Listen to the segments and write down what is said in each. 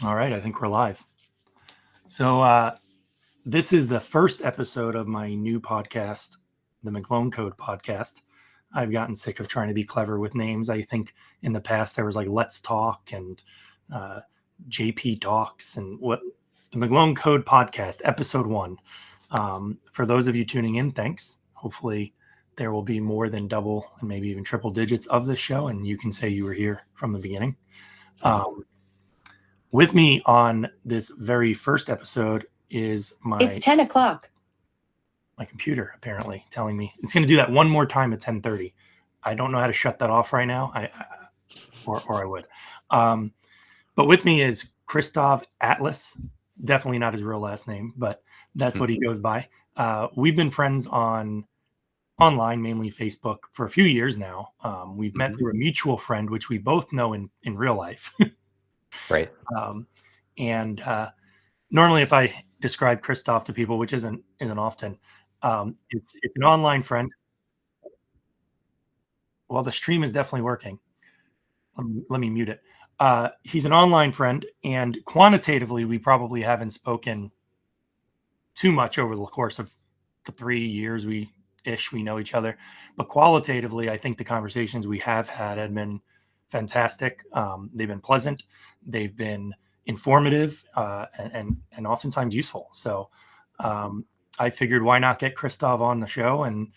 All right, I think we're live. So this is the first episode of my new podcast, the McGlone Code podcast. I've gotten sick of trying to be clever with names. I think in the past there was like Let's Talk and uh, JP Docs and what the McGlone Code podcast, episode one. For those of you tuning in, thanks. Hopefully there will be more than double and maybe even triple digits of this show, and you can say you were here from the beginning. Um, with me on this very first episode is It's 10 o'clock. my computer apparently telling me it's going to do that one more time at 10:30. I don't know how to shut that off right now. Or I would. But with me is Kristov Atlas. Definitely not his real last name, but that's what he goes by. We've been friends online, mainly Facebook, for a few years now. We've met through a mutual friend, which we both know in real life. Right. And normally, if I describe Kristov to people, which isn't often, it's an online friend. Well, the stream is definitely working. Let me mute it. He's an online friend, and quantitatively, we probably haven't spoken too much over the course of the 3 years we know each other. But qualitatively, I think the conversations we have had been fantastic. They've been pleasant. They've been informative and oftentimes useful. So I figured why not get Kristov on the show and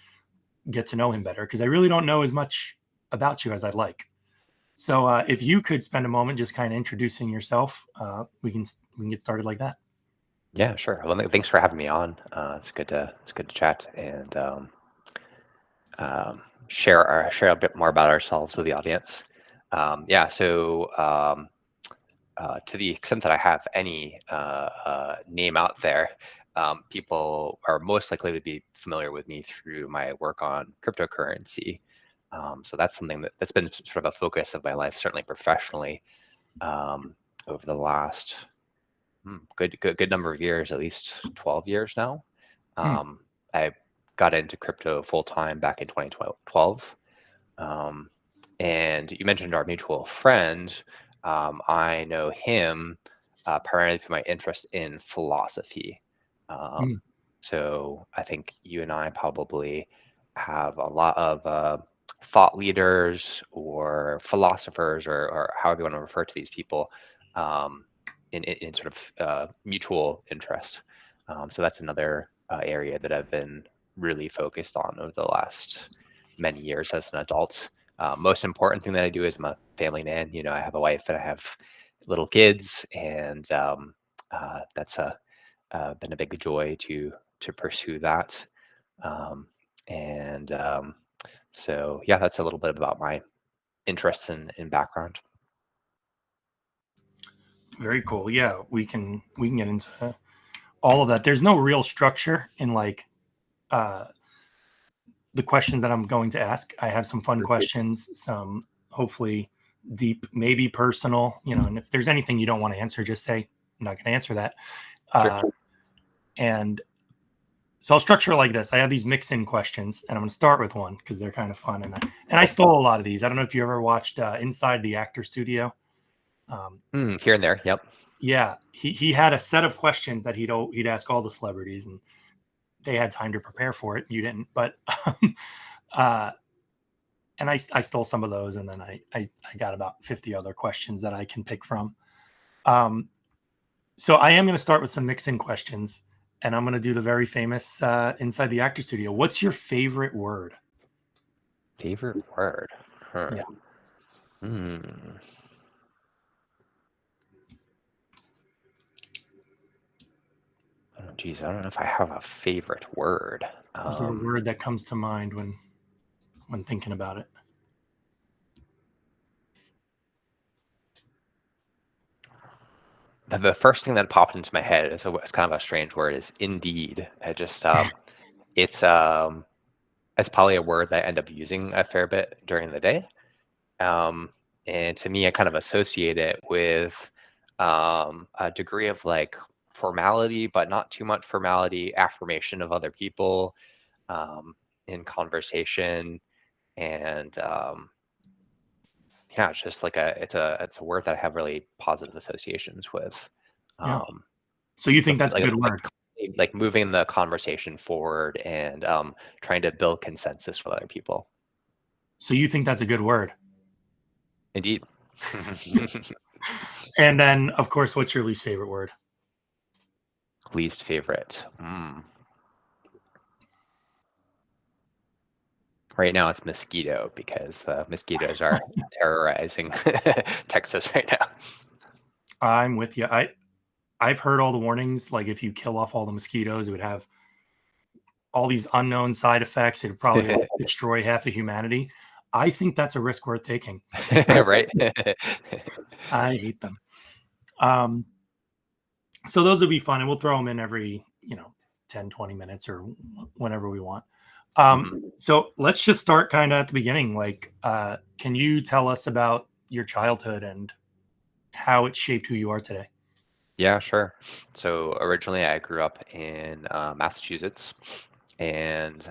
get to know him better, because I really don't know as much about you as I'd like. So if you could spend a moment just kind of introducing yourself, we can get started like that. Yeah, sure. Well, thanks for having me on. It's good to chat and share a bit more about ourselves with the audience. Yeah. So to the extent that I have any name out there, people are most likely to be familiar with me through my work on cryptocurrency. So that's something that's been sort of a focus of my life, certainly professionally, over the last good number of years, at least 12 years now. I got into crypto full time back in 2012. And you mentioned our mutual friend. I know him primarily through my interest in philosophy. So I think you and I probably have a lot of thought leaders or philosophers, or however you want to refer to these people, in sort of mutual interest. So that's another area that I've been really focused on over the last many years as an adult. Most important thing that I do is I'm a family man. You know, I have a wife and I have little kids, and that's been a big joy to pursue that. And so yeah, that's a little bit about my interests and background. Very cool. Yeah, we can get into all of that. There's no real structure in like uh, the questions that I'm going to ask. I have some fun questions, some hopefully deep, maybe personal. And if there's anything you don't want to answer, just say I'm not going to answer that. Sure. And so I'll structure it like this. I have these mix-in questions, and I'm going to start with one because they're kind of fun. And I stole a lot of these. I don't know if you ever watched Inside the Actor Studio. Here and there. Yep. Yeah, he had a set of questions that he'd ask all the celebrities, and they had time to prepare for it. You didn't, but and I stole some of those, and then I got about 50 other questions that I can pick from. So I am going to start with some mix-in questions, and I'm going to do the very famous Inside the Actor Studio. What's your favorite word? Favorite word? Yeah. Oh, geez, I don't know if I have a favorite word. Is there a word that comes to mind when thinking about it? The first thing that popped into my head is it's kind of a strange word. Is indeed. I just it's probably a word that I end up using a fair bit during the day. And to me, I kind of associate it with a degree of like formality, but not too much formality, affirmation of other people in conversation, and yeah, it's just like it's a word that I have really positive associations with. Yeah. Um, So you think like that's a like good like word? like moving the conversation forward and trying to build consensus with other people. So you think that's a good word? Indeed. And then, of course, what's your least favorite word? Least favorite. Right now it's mosquito because mosquitoes are terrorizing Texas right now. I'm with you. I've heard all the warnings. Like if you kill off all the mosquitoes, it would have all these unknown side effects. It would probably like destroy half of humanity. I think that's a risk worth taking. Right? I hate them. Um, so those would be fun, and we'll throw them in every 10, 20 minutes or whenever we want. Mhm. So let's just start kind of at the beginning. Like, can you tell us about your childhood and how it shaped who you are today? Yeah, sure. So originally I grew up in Massachusetts, and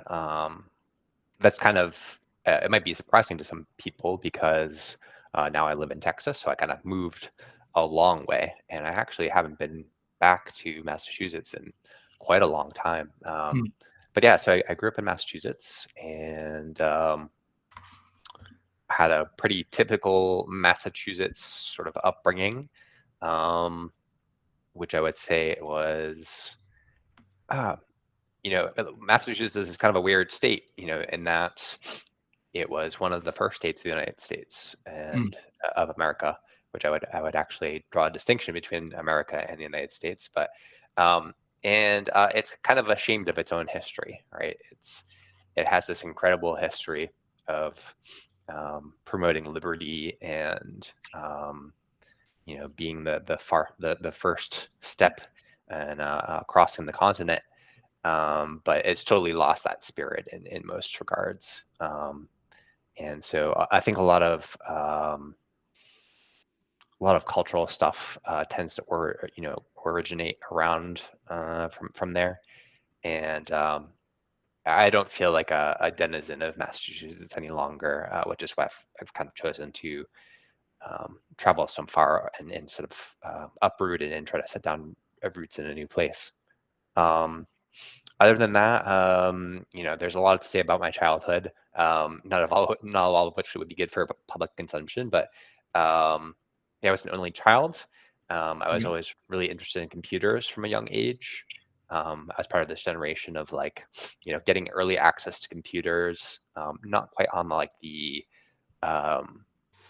that's kind of it might be surprising to some people because now I live in Texas, so I kind of moved a long way, and I actually haven't been back to Massachusetts in quite a long time. Hmm. But yeah, so I grew up in Massachusetts and had a pretty typical Massachusetts sort of upbringing, um, which I would say was. Uh, Massachusetts is kind of a weird state, in that it was one of the first states of the United States Hmm. and of America, which I would actually draw a distinction between America and the United States, but um, and it's kind of ashamed of its own history, right? It has this incredible history of promoting liberty and being the first step and crossing the continent, but it's totally lost that spirit in most regards. And so I think a lot of cultural stuff tends to originate around from there. And I don't feel like a denizen of Massachusetts any longer, which is why I've kind of chosen to travel so far and sort of uproot and try to set down roots in a new place. Um, Other than that, there's a lot to say about my childhood. Not all of which would be good for public consumption, but yeah, I was an only child. I was Yeah. always really interested in computers from a young age. I was part of this generation of like, getting early access to computers. Not quite on like the um,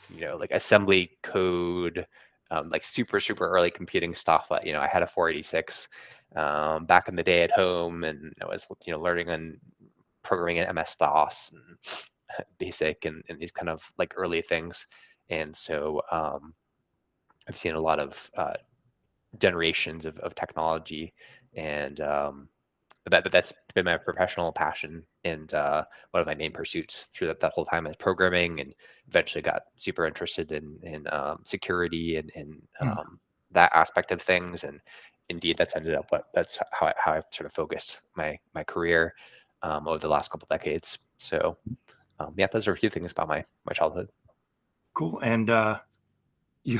like assembly code, like super early computing stuff. But I had a 486 back in the day at home, and I was learning on programming in MS DOS and BASIC and these kind of like early things. And so I've seen a lot of generations of technology, and that's been my professional passion and one of my main pursuits through that whole time is programming, and eventually got super interested in security and Hmm. that aspect of things. And indeed, that's how I've sort of focused my career over the last couple decades. So yeah, those are a few things about my childhood. Cool. And you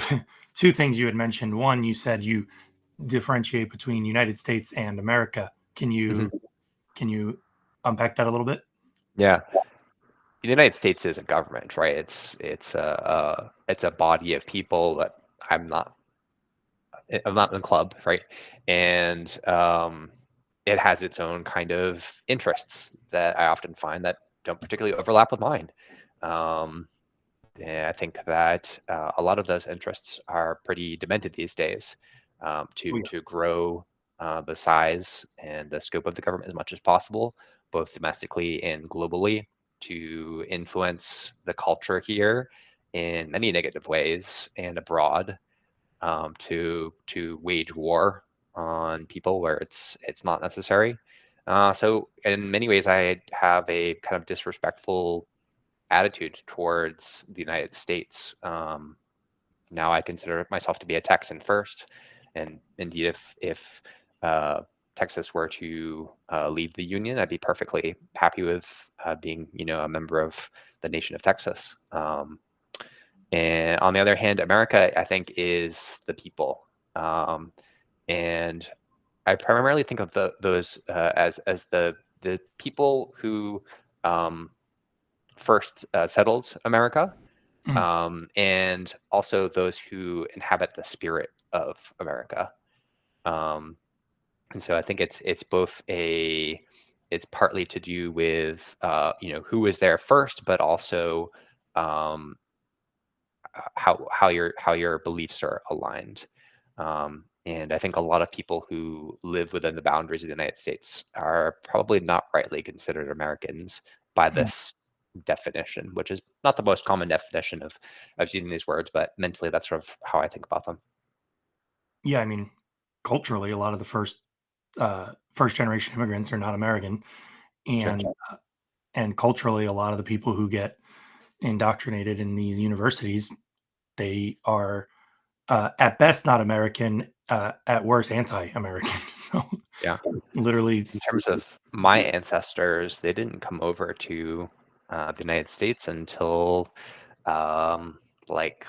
two things you had mentioned. One, you said you differentiate between United States and America. Can Hmm. you can you unpack that a little bit? Yeah, the United States is a government, right? It's a body of people that I'm not I'm not in the club, right? And it has its own kind of interests that I often find that don't particularly overlap with mine. Um, and I think that a lot of those interests are pretty demented these days, Oh, to grow the size and the scope of the government as much as possible, both domestically and globally, to influence the culture here in many negative ways and abroad, to wage war on people where it's not necessary. So in many ways, I have a kind of disrespectful attitude towards the United States. Now I consider myself to be a Texan first, and indeed, if Texas were to leave the union, I'd be perfectly happy with being, a member of the nation of Texas. And on the other hand, America, I think, is the people. And I primarily think of those as the people who first settled America, Mm. and also those who inhabit the spirit of America. Um, and so I think it's both it's partly to do with who was there first, but also um, how your beliefs are aligned. And I think a lot of people who live within the boundaries of the United States are probably not rightly considered Americans by Mm. this definition, which is not the most common definition of using these words, but mentally that's sort of how I think about them. Yeah, I mean, culturally, a lot of the first generation immigrants are not American, Sure. and and culturally, a lot of the people who get indoctrinated in these universities, they are at best not American, at worst anti-American. So Yeah. literally, In terms of my ancestors, they didn't come over to the United States until um, like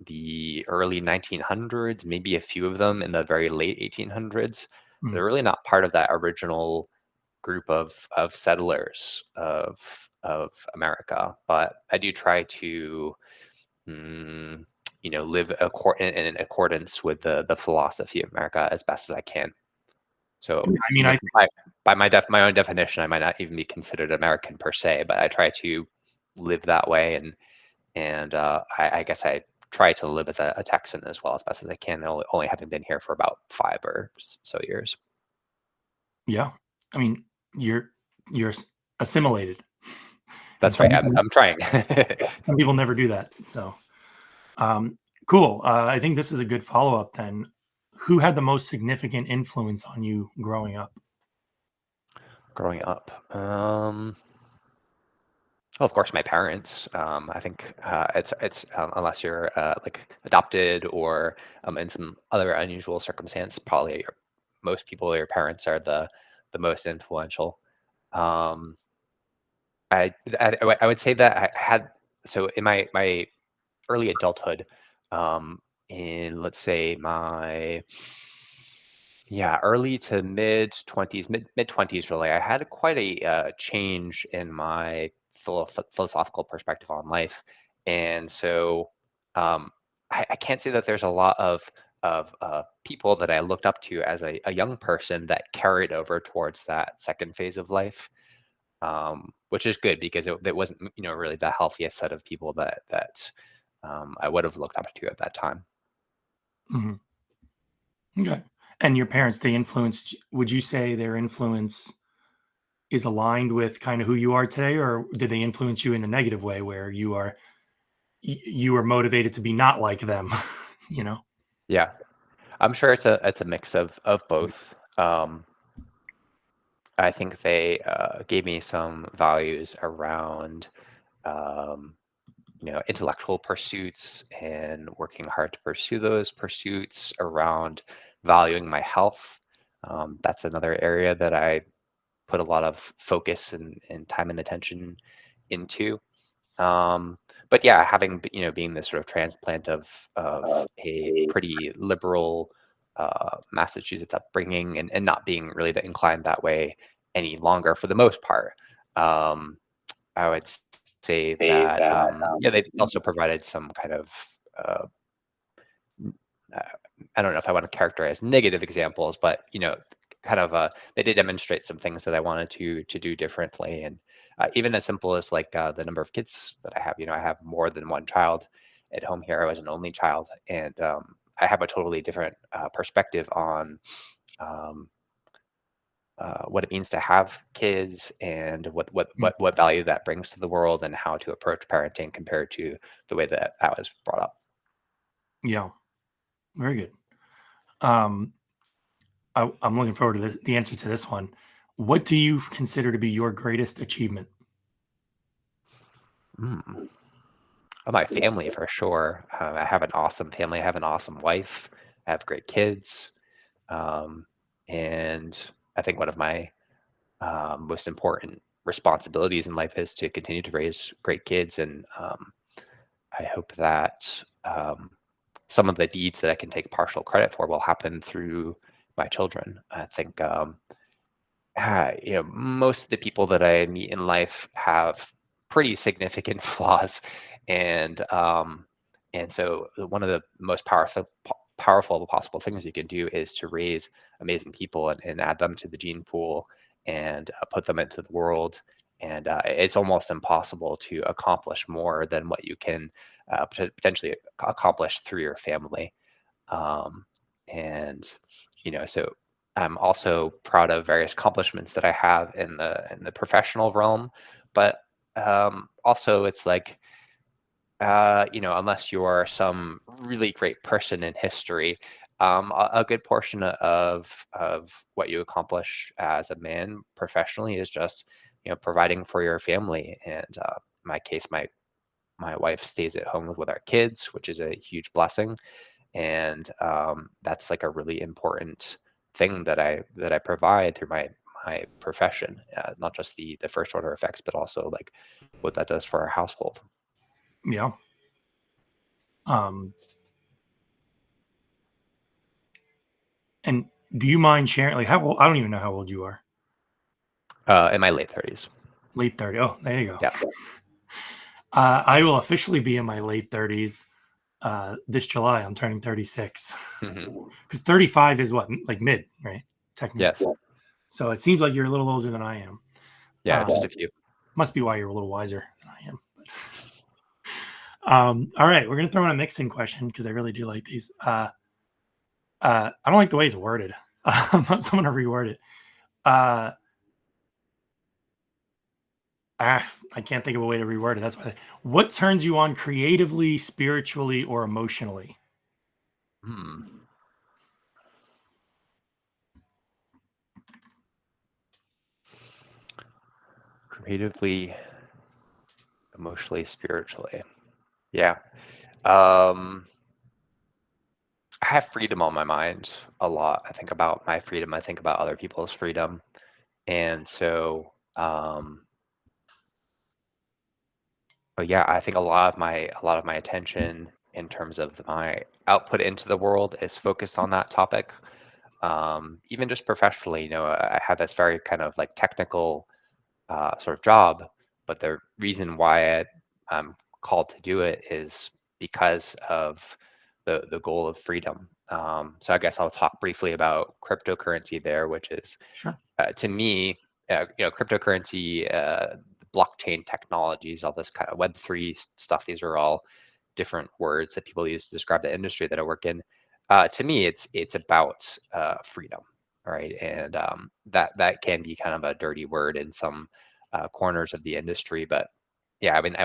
the early 1900s, maybe a few of them in the very late 1800s. mm, They're really not part of that original group of settlers of America. But I do try to mm, live in accordance with the philosophy of America as best as I can. So, I mean, I think, by my own definition, I might not even be considered American per se, but I try to live that way, and I guess I try to live as a Texan as well as best as I can, only having been here for about 5 or so years. yeah, I mean, you're you're assimilated, and That's right. I'm trying. some people never do that. So, um, cool. I think this is a good follow up. Then, who had the most significant influence on you growing up? Growing up, well, of course, my parents. I think it's unless you're like adopted or in some other unusual circumstance, probably most people, your parents are the most influential. Um, I would say that I had so in my early adulthood, in let's say my early to mid 20s, mid 20s really, I had quite a change in my philosophical perspective on life, and so um, I can't say that there's a lot of people that I looked up to as a young person that carried over towards that second phase of life, which is good because it wasn't really the healthiest set of people that I would have looked up to at that time. Mhm. Okay. And your parents, they influenced, would you say their influence is aligned with kind of who you are today, or did they influence you in a negative way where you are motivated to be not like them? you know? Yeah, I'm sure it's a mix of both. I think they gave me some values around um, intellectual pursuits and working hard to pursue those pursuits, around valuing my health. That's another area that I put a lot of focus and time and attention into. Um, but yeah, having being this sort of transplant of a pretty liberal Massachusetts upbringing, and not being really inclined that way any longer for the most part. Um, I would say that yeah, they also provided some kind of uh, uh, I don't know if I want to characterize negative examples, but kind of they did demonstrate some things that I wanted to do differently, and even as simple as like the number of kids that I have. I have more than one child at home here. I was an only child, and I have a totally different perspective on um, what it means to have kids, and Mm. what value that brings to the world, and how to approach parenting compared to the way that I was brought up. Yeah. Very good. Um, I'm looking forward to the answer to this one. What do you consider to be your greatest achievement? Mm. My family for sure. I have an awesome family. I have an awesome wife. I have great kids. Um, and I think one of my most important responsibilities in life is to continue to raise great kids, and I hope that some of the deeds that I can take partial credit for will happen through my children. I think most of the people that I meet in life have pretty significant flaws, and so one of the most powerful possible things you can do is to raise amazing people and add them to the gene pool and put them into the world. And it's almost impossible to accomplish more than what you can potentially accomplish through your family. Um, and so I'm also proud of various accomplishments that I have in the professional realm, but also it's like unless you're some really great person in history, a good portion of what you accomplish as a man professionally is just providing for your family. And in my case, my wife stays at home with our kids, which is a huge blessing, and that's like a really important thing that I provide through my profession, not just the first order effects, but also like what that does for our household. Yeah. Um, and do you mind sharing, like, how old? I don't even know how old you are. In my late 30s. Late 30. Oh, there you go. Yeah. I will officially be in my late 30s this July. I'm turning 36. Hmm. Because 35 is what, like mid, right? Technically. Yes. So it seems like you're a little older than I am. Yeah, just a few. Must be why you're a little wiser than I am. All right, we're gonna throw in a mixing question because I really do like these. I don't like the way it's worded. So I'm gonna reword it. I can't think of a way to reword it. That's why. What turns you on creatively, spiritually, or emotionally? Hmm. Creatively, emotionally, spiritually. Yeah. Um, I have freedom on my mind a lot. I think about my freedom. I think about other people's freedom. And so, but yeah, I think a lot of my attention in terms of my output into the world is focused on that topic. Even just professionally, I have this very kind of like technical sort of job, but the reason why I'm called to do it is because of the goal of freedom. So I guess I'll talk briefly about cryptocurrency there, which is Sure. to me, cryptocurrency, blockchain technologies, all this kind of Web3 stuff. These are all different words that people use to describe the industry that I work in. To me, it's about freedom, right? And that can be kind of a dirty word in some corners of the industry, but yeah, I mean,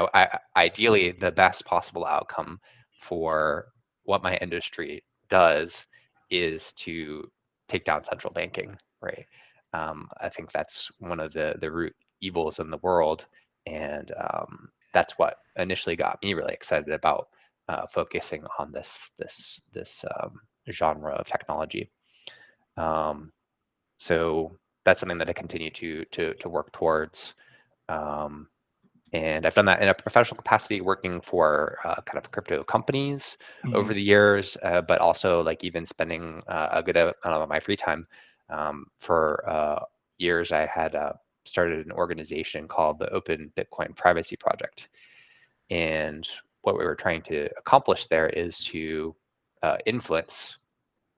ideally, the best possible outcome for what my industry does is to take down central banking, right? I think that's one of the root evils in the world, and that's what initially got me really excited about focusing on this genre of technology. Um, so that's something that I continue to work towards. Um, and I've done that in a professional capacity, working for kind of crypto companies Mhm. over the years, but also like even spending a good amount of my free time. For years, I had started an organization called the Open Bitcoin Privacy Project. And what we were trying to accomplish there is to influence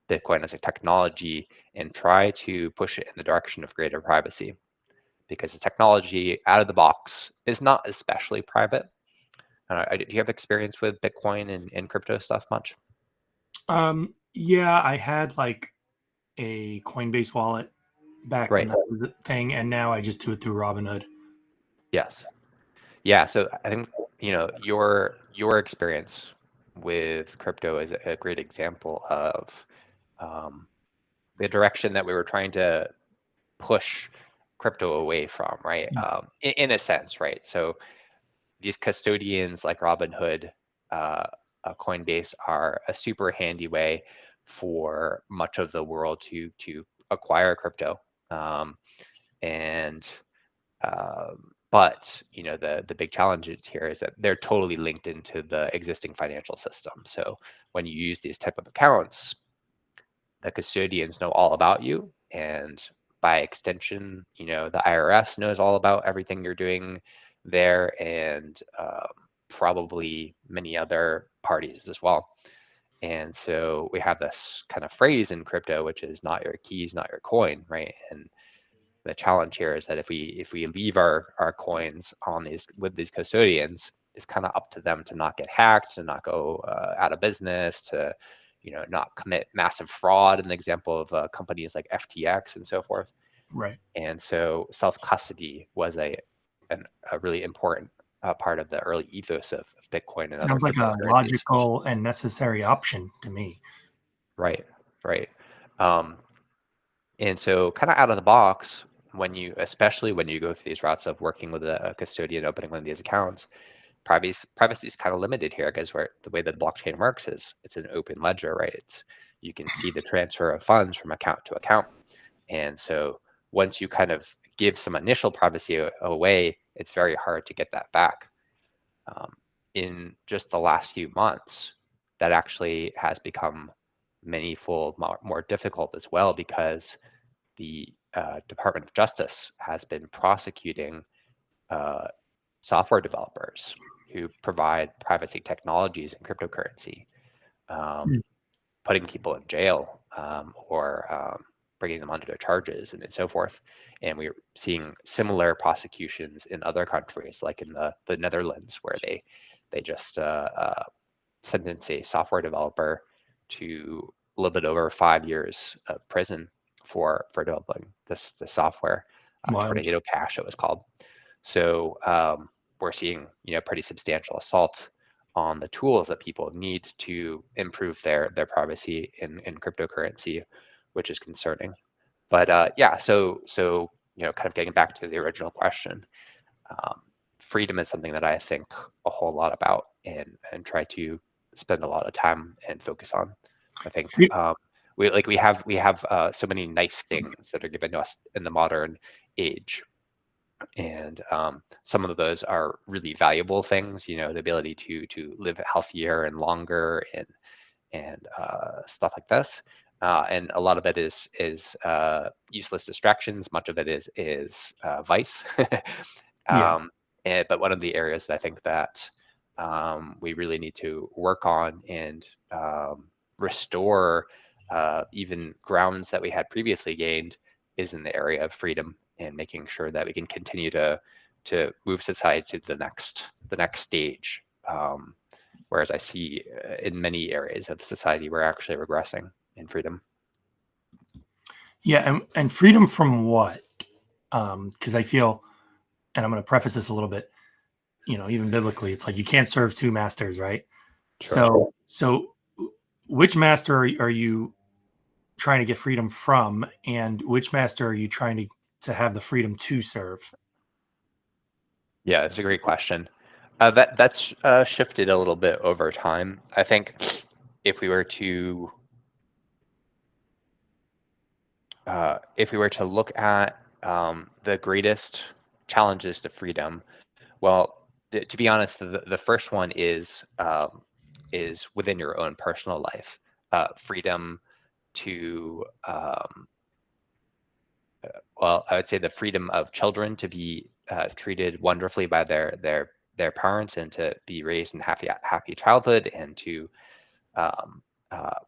Bitcoin as a technology and try to push it in the direction of greater privacy, because the technology out of the box is not especially private. Do you have experience with Bitcoin and crypto stuff much? Yeah, I had like a Coinbase wallet back when Right. that was a thing, and now I just do it through Robinhood. Yes. Yeah. So I think your experience with crypto is a great example of um, the direction that we were trying to push crypto away from, right? Yeah. In a sense, right? So these custodians like Robinhood, uh, Coinbase are a super handy way for much of the world to acquire crypto. Um, and But the big challenge here is that they're totally linked into the existing financial system. So when you use these type of accounts, the custodians know all about you, and by extension, the IRS knows all about everything you're doing there, and probably many other parties as well. And so we have this kind of phrase in crypto, which is not your keys, not your coin, right? And the challenge here is that if we leave our coins on with these custodians, it's kind of up to them to not get hacked, to not go out of business, to not commit massive fraud. In the example of companies like FTX and so forth. Right. And so self custody was a really important part of the early ethos of Bitcoin and other Sounds like a cryptocurrencies. logical and necessary option to me. Right, right. Um, And so kind of out of the box, especially when you go through these routes of working with a custodian, opening one of these accounts, privacy is kind of limited here because the way that blockchain works is it's an open ledger, right? You can see the transfer of funds from account to account. And so once you kind of give some initial privacy away, it's very hard to get that back. In just the last few months, that actually has become many-fold more difficult as well, because the Department of Justice has been prosecuting software developers who provide privacy technologies and cryptocurrency, Hmm. putting people in jail, or bringing them under charges and so forth. And we're seeing similar prosecutions in other countries, like in the Netherlands, where they just sentence a software developer to a little bit over 5 years of prison for developing the software. Wild. Tornado Cash, it was called. So we're seeing pretty substantial assault on the tools that people need to improve their privacy in cryptocurrency, which is concerning. But yeah, so kind of getting back to the original question, um, freedom is something that I think a whole lot about, and try to spend a lot of time and focus on. I think Free- we have so many nice things that are given to us in the modern age, and some of those are really valuable things. The ability to live healthier and longer, and stuff like this. And a lot of it is useless distractions. Much of it is vice. yeah. um, but one of the areas that I think that we really need to work on and restore even grounds that we had previously gained is in the area of freedom, and making sure that we can continue to move society to the next stage. Whereas I see in many areas of society, we're actually regressing in freedom. Yeah. And freedom from what? Because I feel, and I'm going to preface this a little bit, even biblically, it's like you can't serve two masters, right? Sure. So which master are you trying to get freedom from, and which master are you trying to have the freedom to serve? Yeah, it's a great question. That's shifted a little bit over time. I think if we were to look at the greatest challenges to freedom, well, to be honest, the first one is within your own personal life. Freedom to well, I would say the freedom of children to be treated wonderfully by their parents, and to be raised in happy childhood, and to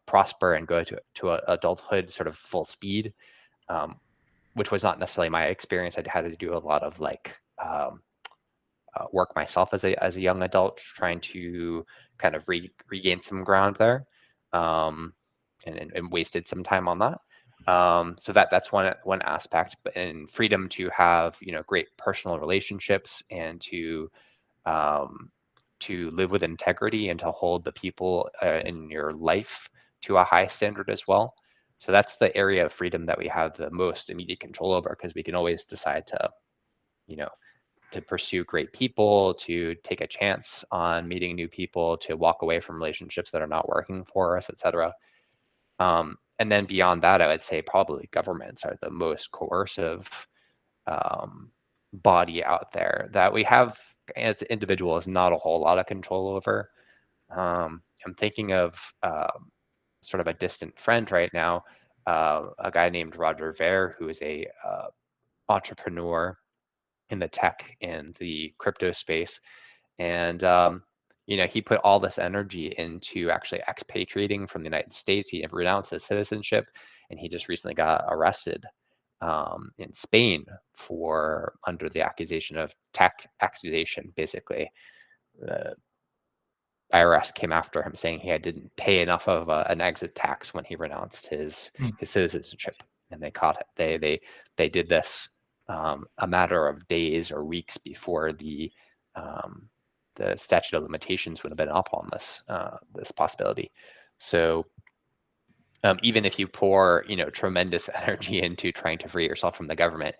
prosper and go to adulthood sort of full speed, um, which was not necessarily my experience. I had to do a lot of work myself as a young adult, trying to kind of regain some ground there, um, and wasted some time on that. So that's one aspect. But in freedom to have great personal relationships, and um, to live with integrity, and to hold the people in your life to a high standard as well. So that's the area of freedom that we have the most immediate control over, because we can always decide you know to pursue great people, to take a chance on meeting new people, to walk away from relationships that are not working for us, etc. And then beyond that, I would say probably governments are the most coercive, um, body out there that we have as individuals not a whole lot of control over. I'm thinking of sort of a distant friend right now, a guy named Roger Ver, who is a entrepreneur in the tech and the crypto space. And he put all this energy into actually expatriating from the United States. He renounced his citizenship, and he just recently got arrested in Spain for under the accusation of tax accusation. Basically, the IRS came after him saying he didn't pay enough of an exit tax when he renounced his citizenship, and they caught it. They did this a matter of days or weeks before the statute of limitations would have been up on this possibility. So even if you pour tremendous energy into trying to free yourself from the government,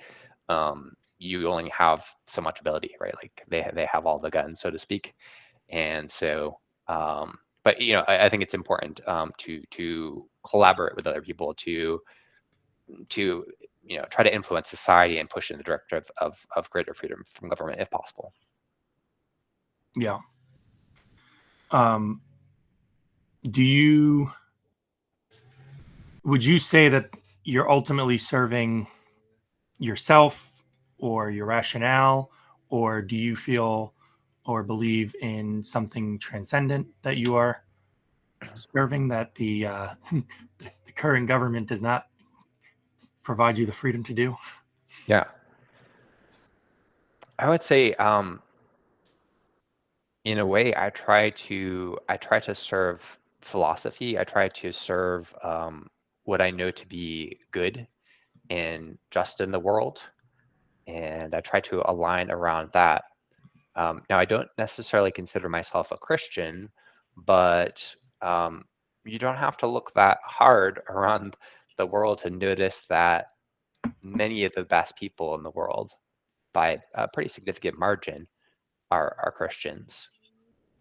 you only have so much ability, right? Like they have all the guns, so to speak. And so but I think it's important to collaborate with other people to try to influence society and push in the direction of greater freedom from government if possible. Yeah. Would you say that you're ultimately serving yourself or your rationale, or do you feel or believe in something transcendent that you are serving, that the the current government does not provide you the freedom to do? Yeah, I would say in a way I try to serve philosophy. I try to serve what I know to be good and just in the world, and I try to align around that. Now, I don't necessarily consider myself a Christian, but you don't have to look that hard around the world to notice that many of the best people in the world, by a pretty significant margin, are Christians.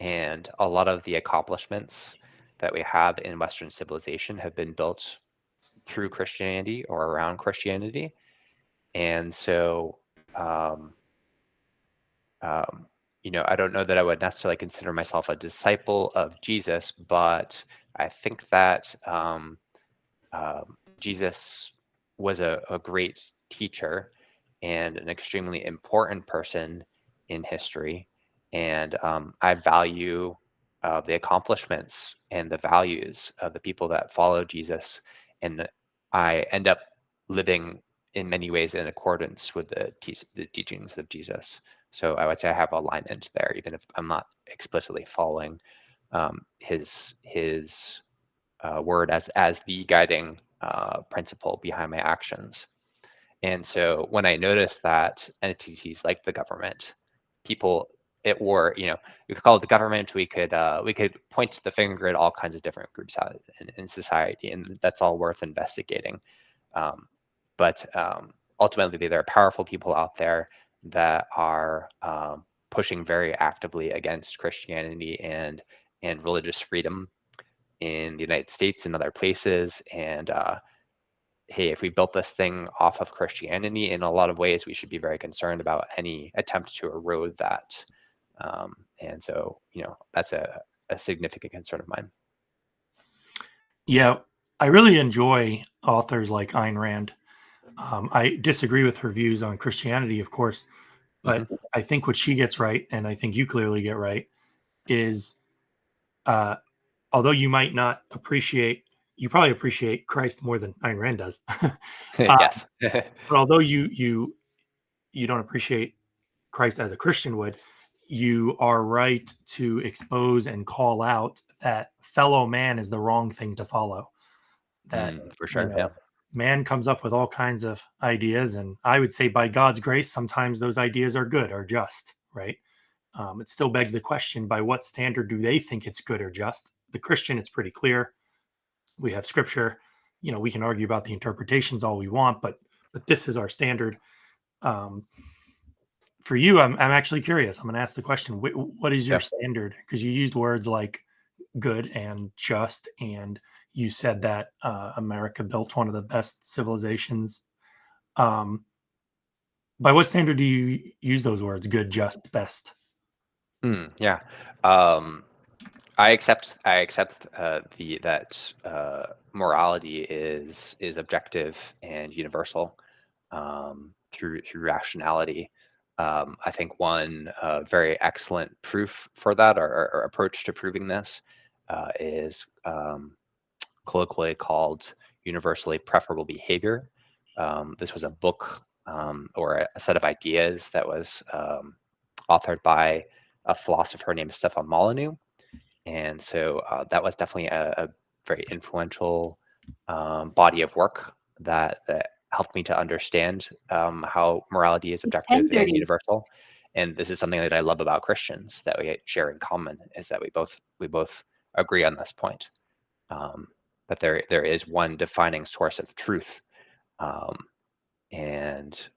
And a lot of the accomplishments that we have in Western civilization have been built through Christianity or around Christianity. And so, um, I don't know that I would necessarily consider myself a disciple of Jesus, but I think that Jesus was a great teacher and an extremely important person in history. And I value the accomplishments and the values of the people that follow Jesus. And I end up living in many ways in accordance with the teachings of Jesus. So I would say I have alignment there, even if I'm not explicitly following his word as the guiding principle behind my actions. And so when I noticed that entities like the government, people at war, we could call it the government. We could point the finger at all kinds of different groups out in society, and that's all worth investigating. But ultimately, there are powerful people out there that are pushing very actively against Christianity and religious freedom in the United States and other places. And hey, if we built this thing off of Christianity, in a lot of ways, we should be very concerned about any attempt to erode that. And so, that's a significant concern of mine. Yeah, I really enjoy authors like Ayn Rand. I disagree with her views on Christianity, of course, but Hmm. I think what she gets right, and I think you clearly get right, is uh, although you might not appreciate, you probably appreciate Christ more than Ayn Rand does. Yes. But although you don't appreciate Christ as a Christian would, you are right to expose and call out that fellow man is the wrong thing to follow. That For sure. Yeah. man comes up with all kinds of ideas, and I would say by God's grace, sometimes those ideas are good or just, right? It still begs the question: by what standard do they think it's good or just? The Christian, it's pretty clear. We have Scripture. We can argue about the interpretations all we want, but this is our standard. Um, for you, I'm actually curious. I'm going to ask the question: what is your Yeah. standard? Because you used words like good and just, and you said that America built one of the best civilizations. Um, By what standard do you use those words? Good, just, best. Yeah. Um, I accept that morality is objective and universal through rationality. I think one very excellent proof for that, or approach to proving this, is colloquially called universally preferable behavior. This was a book, or a set of ideas that was authored by a philosopher named Stefan Molyneux. And so that was definitely a very influential body of work that helped me to understand how morality is It's objective and 10:30. universal. And this is something that I love about Christians that we share in common, is that we both agree on this point, that there is one defining source of truth, um, and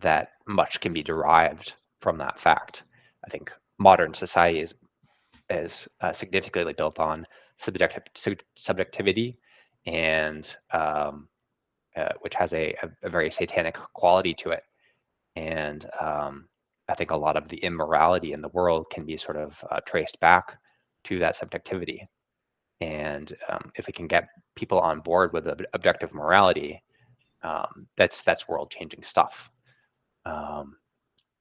that much can be derived from that fact. I think modern society is significantly built on subjectivity, and which has a very satanic quality to it. And I think a lot of the immorality in the world can be sort of traced back to that subjectivity. And if we can get people on board with objective morality, that's world-changing stuff. Um,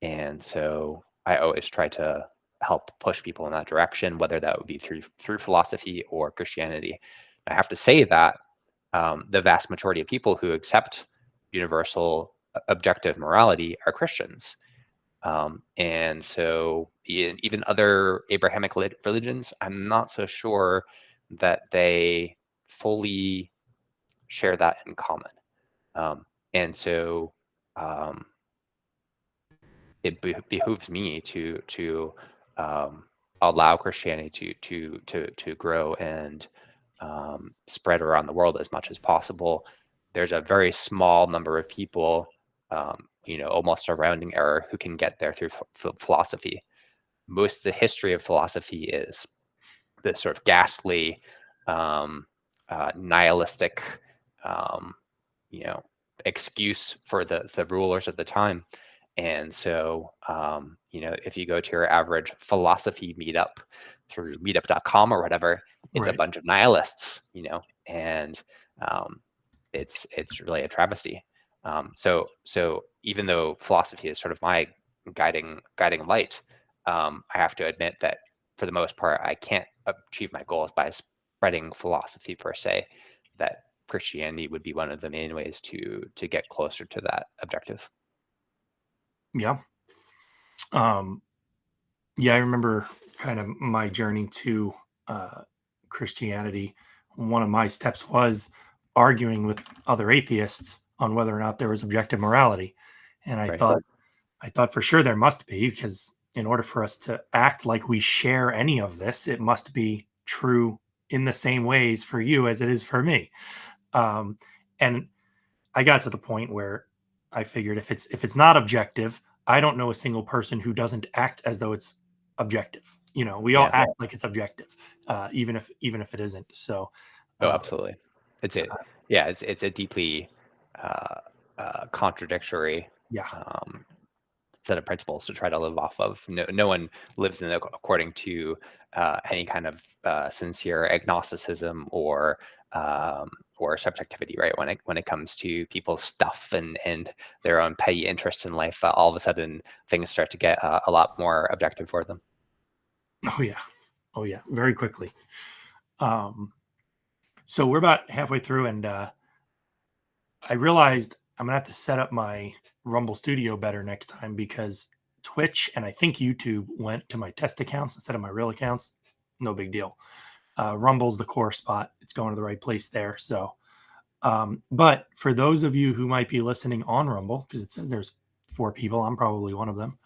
and so I always try to help push people in that direction, whether that would be through philosophy or Christianity. I have to say that the vast majority of people who accept universal objective morality are Christians. And so even other Abrahamic religions, I'm not so sure that they fully share that in common. And so um, it behooves me to allow Christianity to grow and spread around the world as much as possible. There's a very small number of people, almost a rounding error, who can get there through philosophy. Most of the history of philosophy is this sort of ghastly, nihilistic, um, you know, excuse for the rulers of the time. And so, if you go to your average philosophy meetup through meetup.com or whatever, it's a Right. bunch of nihilists, and um, it's really a travesty. So even though philosophy is sort of my guiding light, I have to admit that for the most part, I can't achieve my goals by spreading philosophy per se. That Christianity would be one of the main ways to get closer to that objective. Yeah. Um, yeah, I remember kind of my journey to uh, Christianity. One of my steps was arguing with other atheists on whether or not there was objective morality. And I Right. thought for sure there must be, because in order for us to act like we share any of this, it must be true in the same ways for you as it is for me. And I got to the point where I figured if it's not objective, I don't know a single person who doesn't act as though it's objective. We all Yeah. act like it's objective, even if it isn't. So, Oh, uh, absolutely. It's it. Yeah. It's a deeply uh, contradictory yeah, um, set of principles to try to live off of. No one lives according to any kind of sincere agnosticism or subjectivity, right? When it comes to people's stuff and their own petty interests in life, all of a sudden things start to get a lot more objective for them. oh yeah, oh yeah, very quickly. Um, so we're about halfway through, and I realized I'm gonna have to set up my Rumble Studio better next time, because Twitch and I think YouTube went to my test accounts instead of my real accounts. No big deal. Rumble's the core spot. It's going to the right place there. So, but for those of you who might be listening on Rumble, because it says there's 4 people, I'm probably one of them.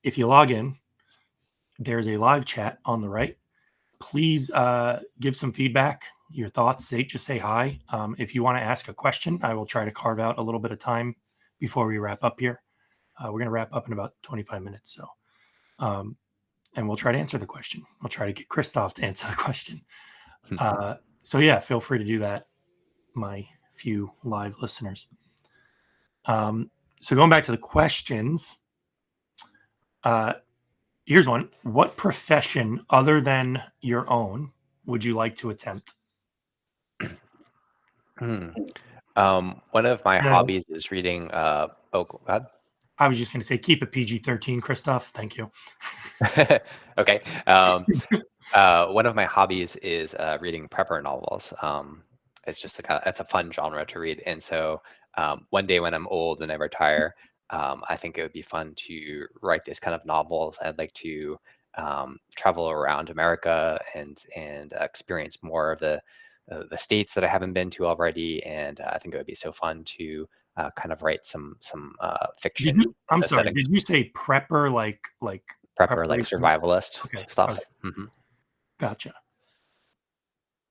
If you log in, there's a live chat on the right. Please give some feedback, your thoughts. Just say hi. If you want to ask a question, I will try to carve out a little bit of time before we wrap up here. We're going to wrap up in about 25 minutes. So, and we'll try to answer the question. We'll try to get Kristov to answer the question. So yeah, feel free to do that, my few live listeners. So going back to the questions, here's one. What profession other than your own would you like to attempt? Hmm. One of my Uh, hobbies is reading. Oh, go ahead. I was just going to say keep it PG-13, Kristov. Thank you. Okay. One of my hobbies is reading prepper novels. It's just it's a fun genre to read, and so one day when I'm old and I retire, I think it would be fun to write these kind of novels. I'd like to travel around America and experience more of the states that I haven't been to already, and I think it would be so fun to kind of write some Did fiction you? in I'm the sorry. settings Did you say prepper like prepper, like preparation? survivalist Okay. stuff. Okay. Gotcha.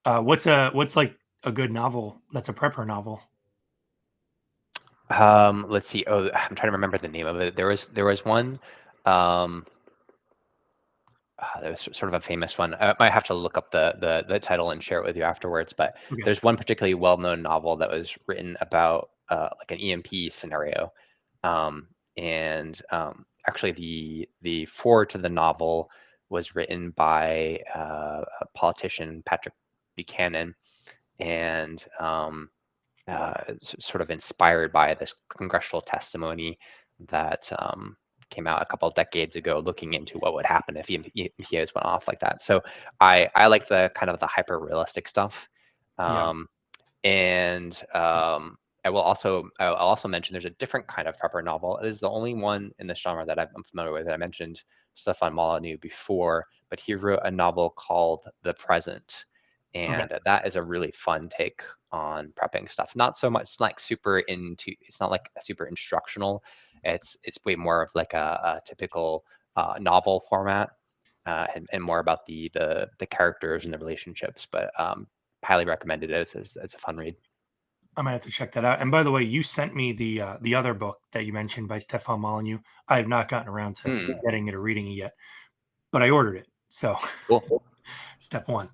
What's like a good novel that's a prepper novel? Let's see. Oh, I'm trying to remember the name of it. There was one. Um, there was sort of a famous one. I might have to look up the title and share it with you afterwards. But Okay. there's one particularly well-known novel that was written about like an EMP scenario, and actually the foreword to the novel was written by a politician, Patrick Buchanan, and sort of inspired by this congressional testimony that came out a couple of decades ago, looking into what would happen if EMPs went off like that. So I like the kind of the hyper realistic stuff. Yeah. Um, and I'll also mention there's a different kind of prepper novel. It is the only one in this genre that I'm familiar with. I mentioned Stefan Molyneux before, but he wrote a novel called The Present, Okay. and that is a really fun take on prepping stuff. Not so much like super into. It's not like a super instructional. It's way more of like a typical novel format, and more about the characters and the relationships. But highly recommended it. It's a fun read. I might have to check that out. And by the way, you sent me the other book that you mentioned by Stefan Molyneux. I have not gotten around to Hmm, getting it or reading it yet, but I ordered it. So cool. step one.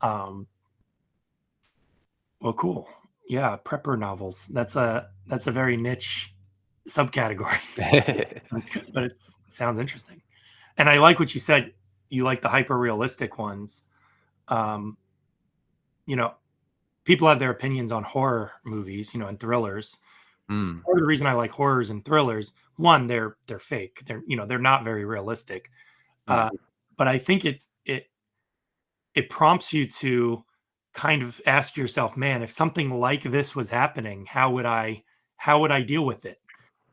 Um, well, cool. Yeah, prepper novels. That's a very niche subcategory, but it's good, but it sounds interesting. And I like what you said. You like the hyper realistic ones. Um, you know, people have their opinions on horror movies, and thrillers. Mm, Part of the reason I like horrors and thrillers, one, they're fake. They're not very realistic. Uh, mm, but I think it prompts you to kind of ask yourself, man, if something like this was happening, how would I deal with it?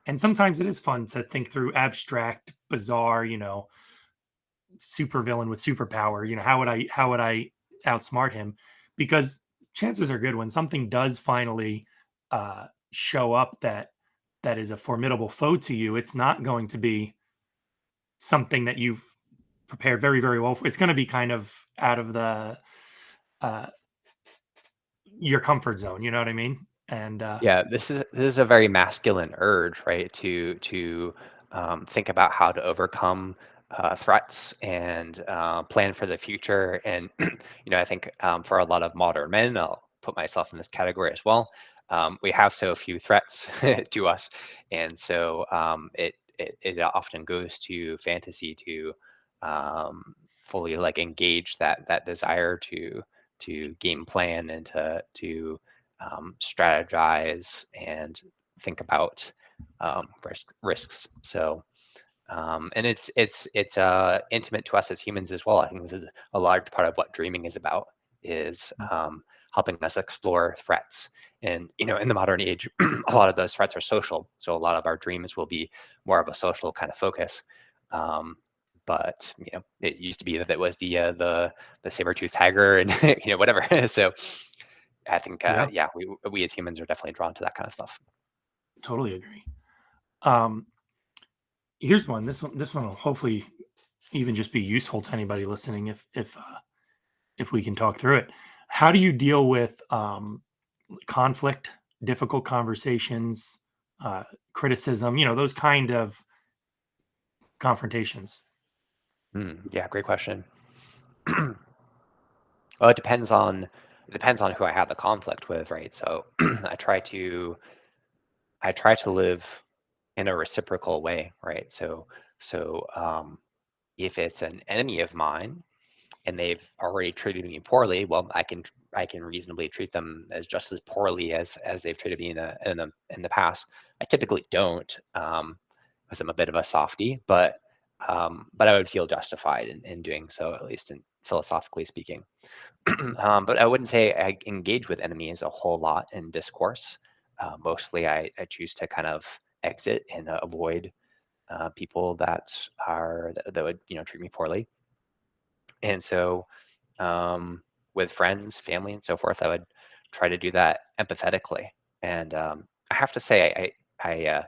And sometimes it is fun to think through abstract, bizarre, super villain with superpower. How would I outsmart him? Because chances are good when something does finally show up that is a formidable foe to you, it's not going to be something that you've prepared very, very well for. It's going to be kind of out of the uh, your comfort zone. You know what I mean? And yeah, this is a very masculine urge, right? To think about how to overcome threats and plan for the future. And I think for a lot of modern men, I'll put myself in this category as well. We have so few threats to us, and so it often goes to fantasy to fully like engage that desire to game plan and to strategize and think about risks. So, and it's intimate to us as humans as well. I think this is a large part of what dreaming is about, is helping us explore threats. And in the modern age, a lot of those threats are social. So a lot of our dreams will be more of a social kind of focus. Um, but it used to be that it was the saber-tooth tiger and whatever. So I think, yeah, yeah, we as humans are definitely drawn to that kind of stuff. totally agree. Um, Here's one. This one will hopefully even just be useful to anybody listening if we can talk through it. How do you deal with conflict, difficult conversations, uh, criticism? Those kind of confrontations. Yeah, great question. Well, it depends on who I have the conflict with, right? So I try to I try to live in a reciprocal way, right? If it's an enemy of mine and they've already treated me poorly, well, I can reasonably treat them as just as poorly as they've treated me in the past. I typically don't, because I'm a bit of a softie, but I would feel justified in doing so, at least in philosophically speaking. But I wouldn't say I engage with enemies a whole lot in discourse. Mostly, I choose to kind of exit and avoid people that would treat me poorly. And so, with friends, family, and so forth, I would try to do that empathetically. And I have to say, uh,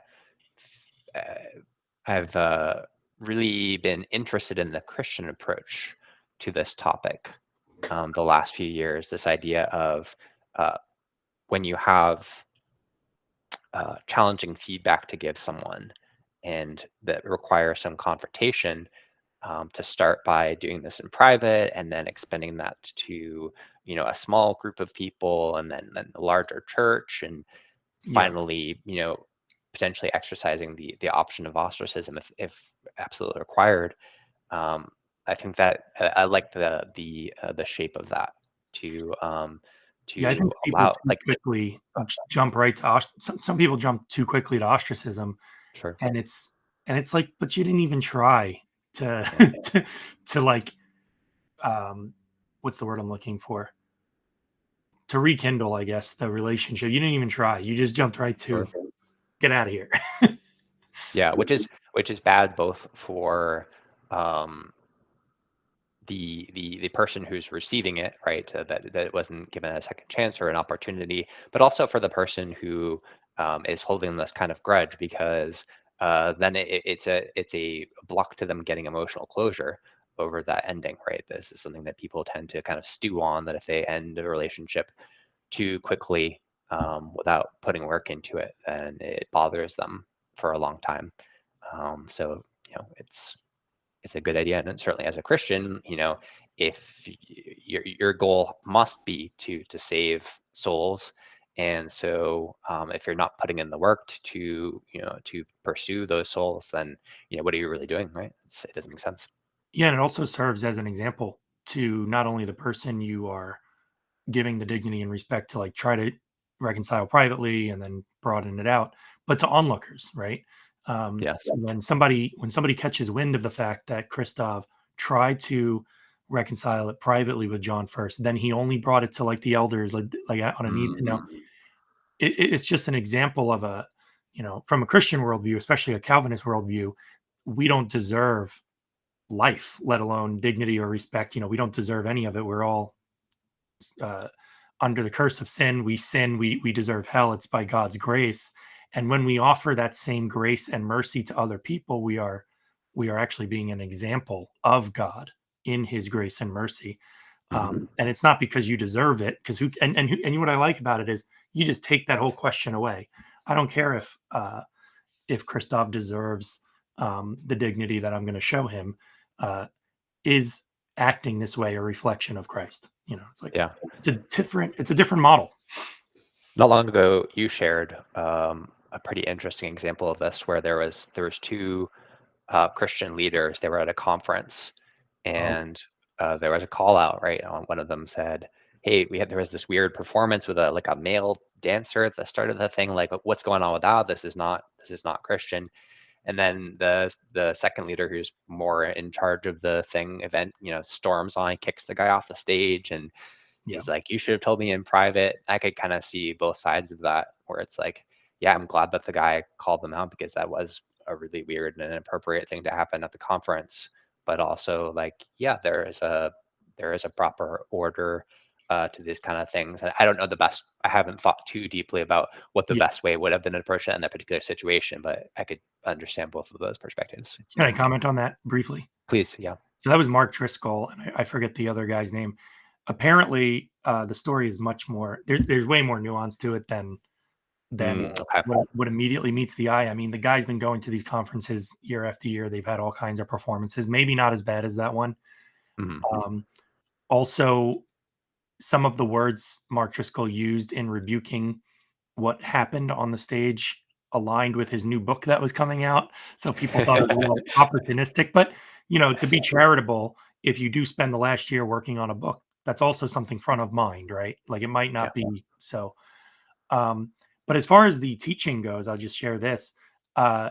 I've really been interested in the Christian approach to this topic the last few years. This idea of uh, when you have challenging feedback to give someone and that requires some confrontation, to start by doing this in private and then expanding that to a small group of people and then a larger church, and Yeah. finally potentially exercising the option of ostracism if absolutely required. um, I think that I like the shape of that to Yeah, I think people allow, too like, quickly jump right to some people jump too quickly to ostracism, sure. and it's like, but you didn't even try to Yeah. to like, um, what's the word I'm looking for? To rekindle, I guess, the relationship. You didn't even try. You just jumped right to Sure. get out of here. Yeah, which is bad both for um, the person who's receiving it, right? That it wasn't given a second chance or an opportunity, but also for the person who is holding this kind of grudge, because then it's a block to them getting emotional closure over that ending, right? This is something that people tend to kind of stew on, that if they end a relationship too quickly without putting work into it, then it bothers them for a long time. So it's a good idea, and certainly as a Christian, if your goal must be to save souls, and so if you're not putting in the work to pursue those souls, then what are you really doing, right? It doesn't make sense. Yeah, and it also serves as an example to not only the person you are giving the dignity and respect to, like, try to reconcile privately and then broaden it out, but to onlookers, right? Yes. When somebody catches wind of the fact that Christov tried to reconcile it privately with John first, then he only brought it to, like, the elders, like on a need to know. Mhm. It's just an example of from a Christian worldview, especially a Calvinist worldview, we don't deserve life, let alone dignity or respect. We don't deserve any of it. We're all uh, under the curse of sin. We sin, we deserve hell. It's by God's grace. And when we offer that same grace and mercy to other people, we are actually being an example of God in his grace and mercy. Mhm. And it's not because you deserve it, because and what I like about it is you just take that whole question away. I don't care if Christoph deserves the dignity that I'm going to show him. Is acting this way a reflection of Christ? It's like Yeah. it's a different model. Not long ago, you shared a pretty interesting example of this, where there was two Christian leaders. They were at a conference, Oh, and there was a call out. Right, one of them said, "Hey, there was this weird performance with a male dancer at the start of the thing. Like, what's going on with that? This is not Christian." And then the second leader, who's more in charge of the event, storms on, kicks the guy off the stage, and yeah, he's like, "You should have told me in private." I could kind of see both sides of that, where it's like, yeah, I'm glad that the guy called them out, because that was a really weird and inappropriate thing to happen at the conference. But also, like, yeah, there is a proper order to these kind of things. And I don't know the best. I haven't thought too deeply about what the yeah. best way would have been approached in that particular situation, but I could understand both of those perspectives. Can I comment on that briefly? Please, yeah. So that was Mark Driscoll, and I forget the other guy's name. Apparently, the story is much more. There's way more nuance to it than Okay. what immediately meets the eye. I mean, the guy's been going to these conferences year after year. They've had all kinds of performances, maybe not as bad as that one. Mhm. Um, Also, some of the words Mark Driscoll used in rebuking what happened on the stage, aligned with his new book that was coming out. So people thought it was a little opportunistic. But, to be charitable, if you do spend the last year working on a book, that's also something front of mind, right? Like it might Yeah. not be so. Um, but as far as the teaching goes, I'll just share this. Uh,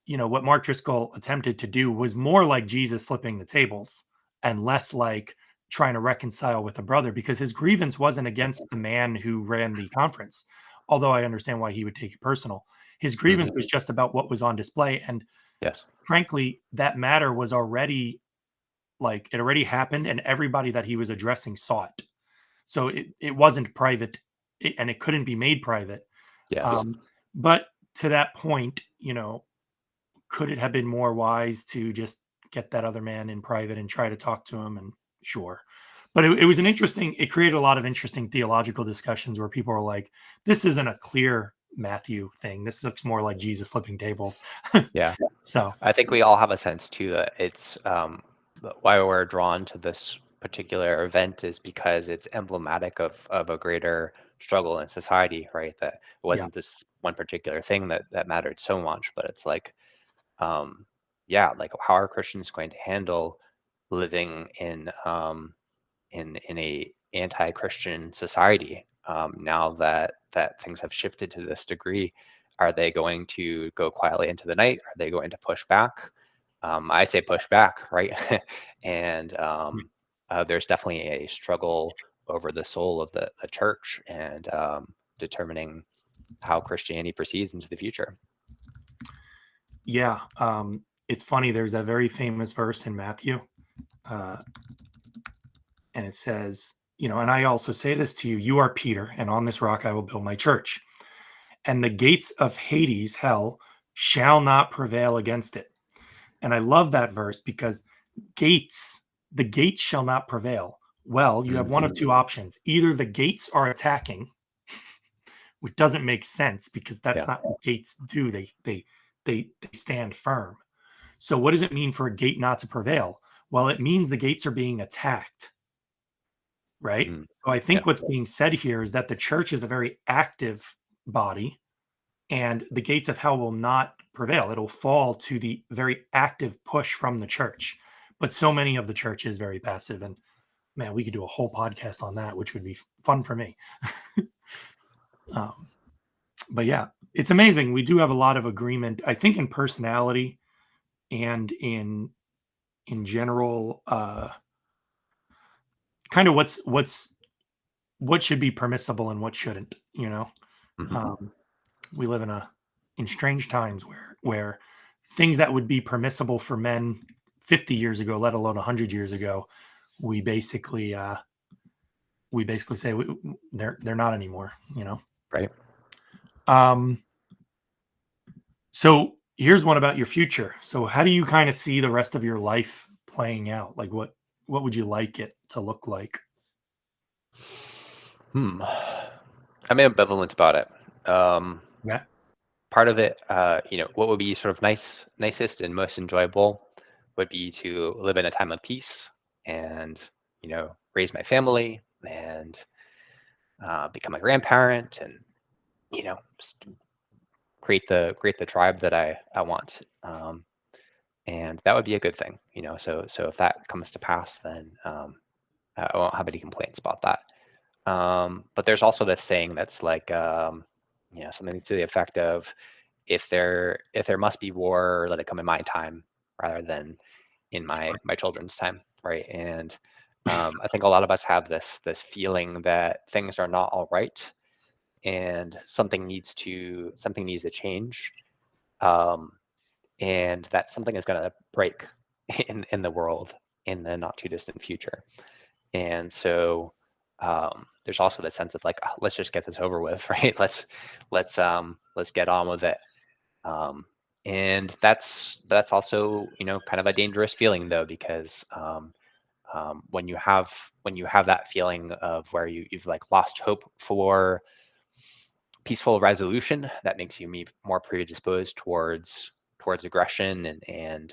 what Mark Driscoll attempted to do was more like Jesus flipping the tables and less like trying to reconcile with a brother, because his grievance wasn't against the man who ran the conference, although I understand why he would take it personal. His grievance Mhm. was just about what was on display. And Yes. frankly, that matter was already like it already happened, and everybody that he was addressing saw it. So it wasn't private, and it couldn't be made private. Yes. But to that point, could it have been more wise to just get that other man in private and try to talk to him? And sure. But it was it created a lot of interesting theological discussions where people were like, this isn't a clear Matthew thing. This looks more like Jesus flipping tables. Yeah. So, I think we all have a sense too that it's why we're drawn to this particular event is because it's emblematic of a greater struggle in society, right? That it yeah. wasn't this one particular thing that mattered so much, but it's like, um, yeah, like how are Christians going to handle living in a anti-Christian society now that things have shifted to this degree? Are they going to go quietly into the night? Are they going to push back? I say push back, right? And there's definitely a struggle over the soul of the church and determining how Christianity proceeds into the future. Yeah. It's funny. There's that very famous verse in Matthew, uh, and it says, and I also say this to you, you are Peter, and on this rock I will build my church, and the gates of Hades, hell, shall not prevail against it. And I love that verse because gates, the gates shall not prevail. Well, you have one of two options. Either the gates are attacking, which doesn't make sense because that's Yeah. not what gates do. They stand firm. So what does it mean for a gate not to prevail? Well, it means the gates are being attacked, right? Mm, So I yeah. think what's being said here is that the church is a very active body, and the gates of hell will not prevail. It'll fall to the very active push from the church. But so many of the church is very passive. And man, we could do a whole podcast on that, which would be fun for me. um, but yeah, it's amazing. We do have a lot of agreement, I think, in personality and in general, kind of what should be permissible and what shouldn't. Mhm. Um, we live in strange times where things that would be permissible for men 50 years ago, let alone 100 years ago, we basically say they're not anymore. Right. um so here's one about your future. So how do you kind of see the rest of your life playing out? Like what would you like it to look like? Hmm. I'm ambivalent about it. Yeah. Part of it, what would be sort of nicest and most enjoyable would be to live in a time of peace and, raise my family and become a grandparent and, just create the tribe that I want. And that would be a good thing. So if that comes to pass, then I won't have any complaints about that. But there's also this saying that's like, something to the effect of, if there must be war, let it come in my time rather than in my children's time, right? And I think a lot of us have this feeling that things are not all right, and something needs to change, um, and that something is going to break in the world in the not too distant future. And so there's also the sense of like, "Oh, let's just get this over with," right? Let's get on with it. Um, and that's also, kind of a dangerous feeling though, because when you have that feeling of where you've like lost hope for peaceful resolution, that makes you more predisposed towards aggression, and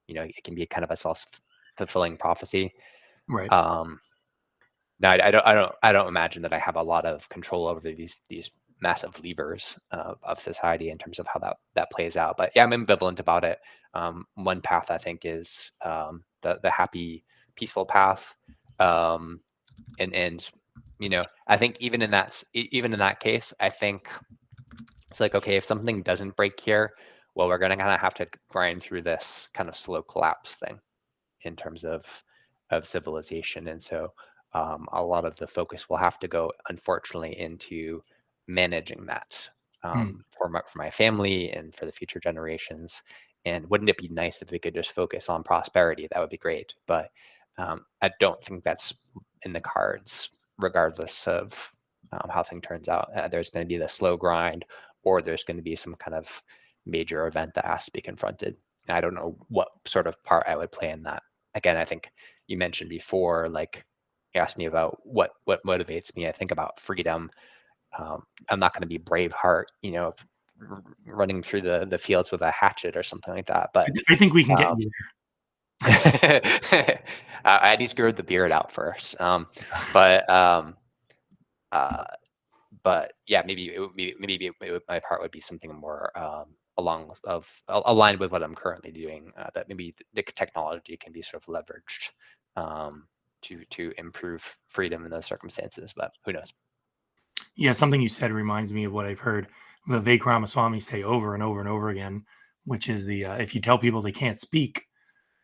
it can be kind of a self-fulfilling prophecy. Right. Um, now, I don't imagine that I have a lot of control over these massive levers of society in terms of how that plays out. But yeah, I'm ambivalent about it. One path I think is the happy, peaceful path, and I think even in that case, I think it's like, okay, if something doesn't break here, well, we're gonna kind of have to grind through this kind of slow collapse thing in terms of civilization. And so a lot of the focus will have to go, unfortunately, into managing that for my family and for the future generations. And wouldn't it be nice if we could just focus on prosperity? That would be great. But I don't think that's in the cards, regardless of how things turns out. There's going to be the slow grind, or there's going to be some kind of major event that has to be confronted. I don't know what sort of part I would play in that. Again, I think you mentioned before, like you asked me about what motivates me. I think about freedom. I'm not going to be Braveheart, running through the fields with a hatchet or something like that. But I think we can get you I need to grow the beard out first. But yeah, maybe my part would be something more aligned with what I'm currently doing. That maybe the technology can be sort of leveraged to improve freedom in those circumstances. But who knows? Yeah, something you said reminds me of what I've heard Vivek Ramaswamy say over and over and over again, which is if you tell people they can't speak,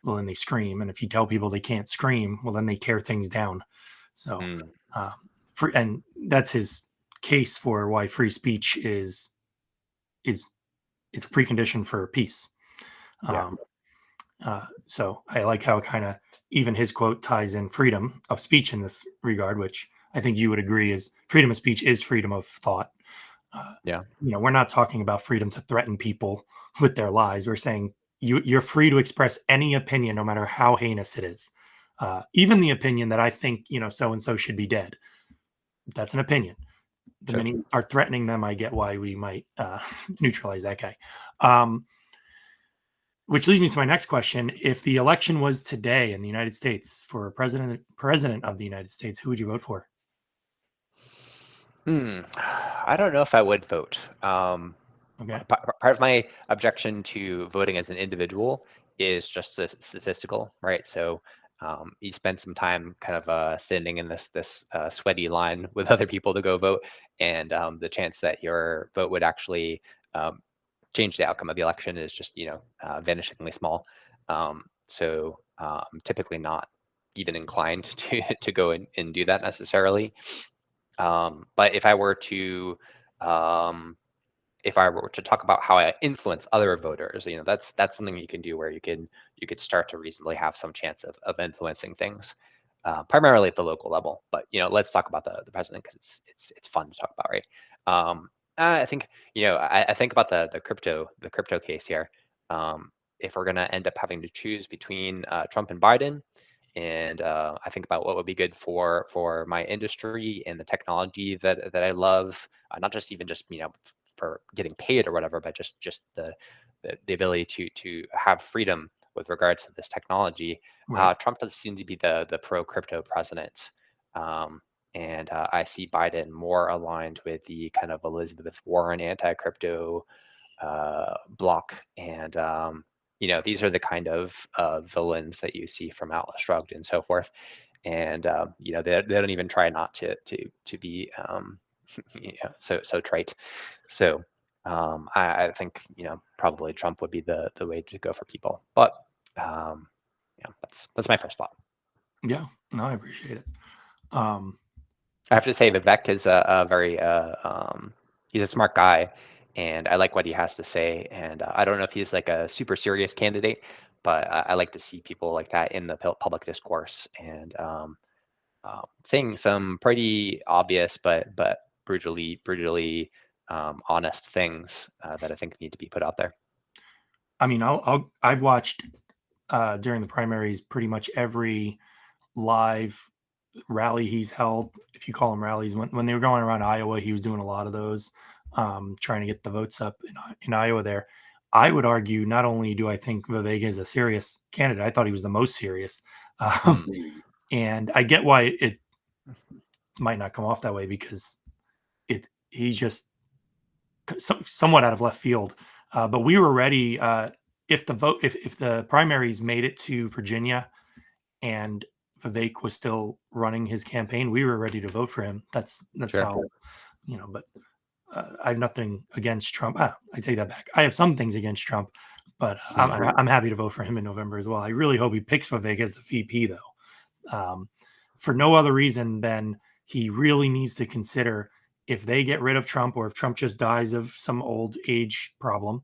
well, then they scream, and if you tell people they can't scream, well, then they tear things down. So, and that's his case for why free speech is it's a precondition for peace. Yeah. So I like how kind of even his quote ties in freedom of speech in this regard, which I think you would agree is freedom of speech is freedom of thought. Yeah. We're not talking about freedom to threaten people with their lives. We're saying you're free to express any opinion, no matter how heinous it is. Even the opinion that I think, so and so should be dead. That's an opinion. The Sure. minute you are threatening them, I get why we might neutralize that guy. Which leads me to my next question. If the election was today in the United States for president of the United States, who would you vote for? I don't know if I would vote. Okay. Part of my objection to voting as an individual is just statistical, right? So you spend some time kind of standing in this sweaty line with other people to go vote, and the chance that your vote would actually change the outcome of the election is just vanishingly small. So I'm typically not even inclined to go and do that necessarily. But if I were to talk about how I influence other voters, that's something you can do where you could start to reasonably have some chance of influencing things, primarily at the local level. But let's talk about the president, because it's fun to talk about, right? I think I think about the crypto case here. If we're gonna end up having to choose between Trump and Biden, and I think about what would be good for my industry and the technology that I love, not just even just for getting paid or whatever, but just the ability to have freedom with regards to this technology. Right. Trump does seem to be the pro crypto president, and I see Biden more aligned with the kind of Elizabeth Warren anti-crypto block. And these are the kind of villains that you see from Atlas Shrugged and so forth. And they don't even try not to be so trite. So I think probably Trump would be the way to go for people. But that's my first thought. Yeah. No, I appreciate it. Um, I have to say Vivek is a very he's a smart guy, and I like what he has to say. And I don't know if he's like a super serious candidate, but I like to see people like that in the public discourse, and saying some pretty obvious but brutally honest things that I think need to be put out there. I mean, I've watched during the primaries pretty much every live rally he's held, if you call them rallies. When they were going around Iowa, he was doing a lot of those, trying to get the votes up in Iowa there. I would argue not only do I think Vivek is a serious candidate, I thought he was the most serious. And I get why it might not come off that way, because he's just somewhat out of left field, but we were ready if the primaries made it to Virginia and Vivek was still running his campaign, we were ready to vote for him. That's Sure. how, but I have nothing against Trump. I take that back. I have some things against Trump, but I'm happy to vote for him in November as well. I really hope he picks Vivek as the VP, though, for no other reason than he really needs to consider if they get rid of Trump or if Trump just dies of some old age problem,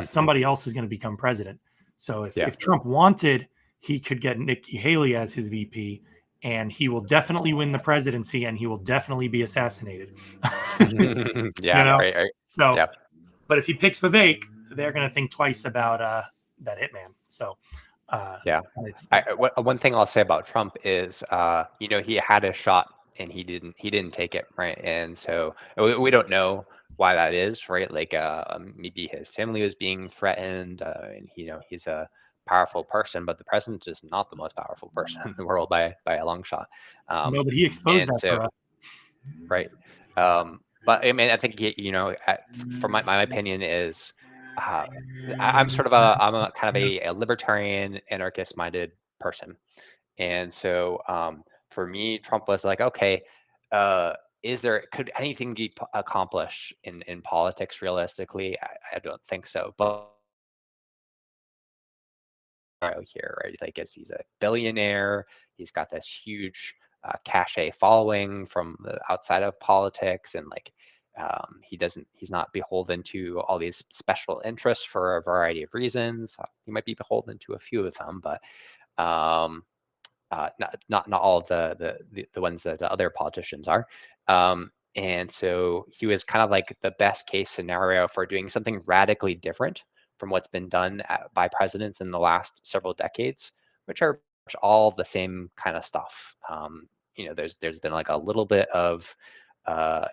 somebody else is going to become president. So if Trump wanted, he could get Nikki Haley as his VP, and he will definitely win the presidency, and he will definitely be assassinated. Right. So, but if he picks Vivek, they're going to think twice about that hitman. So, one thing I'll say about Trump is, he had a shot and he didn't take it, right? And so we don't know why that is, right? Like maybe his family was being threatened, and he's a powerful person, but the president is not the most powerful person in the world by a long shot. No, but he exposed that for us, right? But I mean, I think from my opinion is, I'm a kind of a libertarian, anarchist-minded person, and so for me, Trump was like, okay, could anything be accomplished in politics realistically? I don't think so, but here, right? Like, he's a billionaire. He's got this huge cachet following from the outside of politics, and like he's not beholden to all these special interests for a variety of reasons. He might be beholden to a few of them, but not all of the ones that the other politicians are. And so he was kind of like the best case scenario for doing something radically different from what's been done by presidents in the last several decades, which are all the same kind of stuff. There's been like a little bit of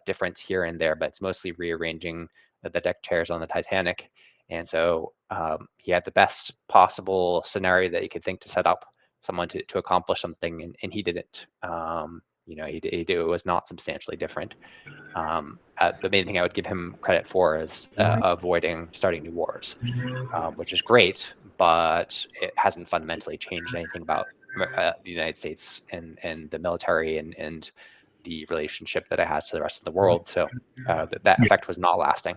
difference here and there, but it's mostly rearranging the deck chairs on the Titanic. And so he had the best possible scenario that he could think to set up someone to accomplish something, and he didn't. It was not substantially different. The main thing I would give him credit for is avoiding starting new wars, which is great, but it hasn't fundamentally changed anything about the United States and the military and the relationship that it has to the rest of the world. So that effect was not lasting.